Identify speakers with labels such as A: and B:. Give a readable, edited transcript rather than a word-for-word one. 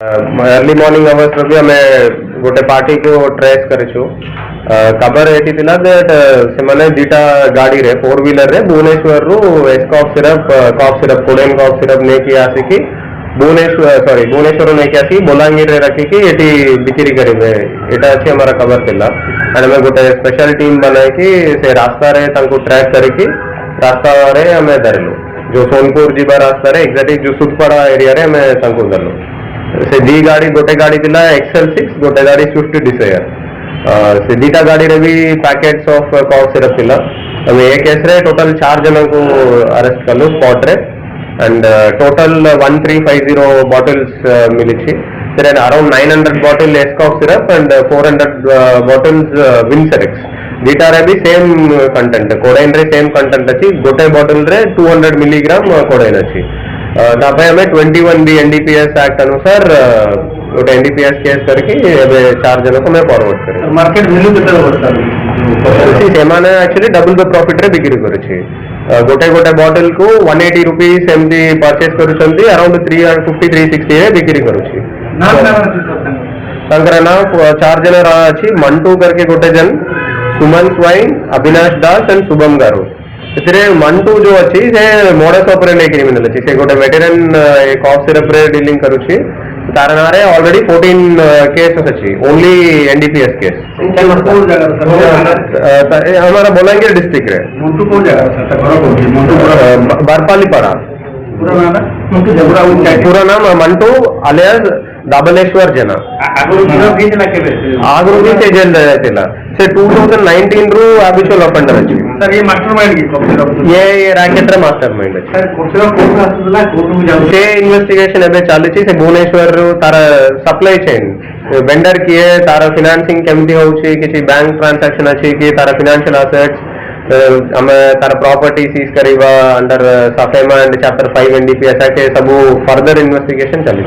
A: Early morning hours भी आम गोटे पार्टी को ट्रेस करूँ खबर ये से दीटा गाड़ी रे 4 व्हीलर रे भुवनेश्वर रु एस्कॉफ सिरप कोडेन कॉफ सिरप नहीं आसिकी भुवनेश्वर नहीं आसिक बलांगीर रखिकी ये बिक्री करेंगे यहाँ अच्छी हमारा खबर थिला एंड हमें गोटे स्पेशल टीम बनाई से रास्ता रे ट्रैक करके रास्ता रे हमें धरलु जो सोनपुर जीवा रास्ता रे एक्जाक्टली जो सुतपड़ा एरिया रे हमें धरलु से दी गाड़ी गोटे गाड़ी थिला XL6 गोटे गाड़ी स्विफ्ट डिजायर से दीटा गाड़ी रे भी पैकेट्स ऑफ कॉफ सिरप थिला हमें एक केस रे टोटल 4 जन को अरेस्ट कलु spot raid and total 1350 bottles मिली then around 900 bottle Escoff syrup and 400 bottles Winserex दीटा रे भी सेम कंटेंट कोडेन रे सेम कंटेंट अच्छी गोटे बॉटल रे 200 मिलीग्राम कोडेन अच्छी तापे हमें 21B NDPS एक्ट अनुसार गोटे NDPS केस करके एबे 4 जन को मैं फॉरवर्ड करे
B: मार्केट वैल्यू केते होता
A: से माने एक्चुअली डबल द प्रॉफिट रे बिक्री करे छी गोटे गोटे बॉटल को 180 रुपीस एमती परचेस करूछंती अराउंड 350 360 रे बिक्री करूछी तांकर ना 4 जन रहा अछि मंटू करके गोटे जन सुमन स्वाइन अविनाश दास एंड शुभम गारू से मंटू जो अच्छी से मोडस ऑपरेंडी क्रिमिनल अच्छी से गोटे वेटेरन कॉफ सिरप रे डीलिंग करूची तार ना रे ऑलरेडी 14 केसेस अच्छी ओनली NDPS केस हमारा बलांगीर डिस्ट्रिक्ट रे
B: मंटू को जगह
A: बारपाली पाड़ा पूरा नाम मंटू अलियास दाबलेश्वर जना आगरू भी से जेल रहतेला से 2019 रु हैबिचुअल ऑफेंडर अछि
B: सर ये मास्टरमाइंड की
A: ये रैकेट रे मास्टरमाइंड अछि
B: सर कोर्ट आसुला कोर्ट में जाउ
A: से इन्वेस्टिगेशन एबे चालिछि से भुवनेश्वर रु तार सप्लाई चेन वेंडर किए तार फाइनेंसिंग केमती होउछि किछि बैंक ट्रांजैक्शन अछि कि तार फाइनेंशियल एसेट्स हमें तार प्रॉपर्टी सीज करिबा अंडर सफेमा एंड चैप्टर 5 NDPS के सब फर्दर इन्वेस्टिगेशन चली।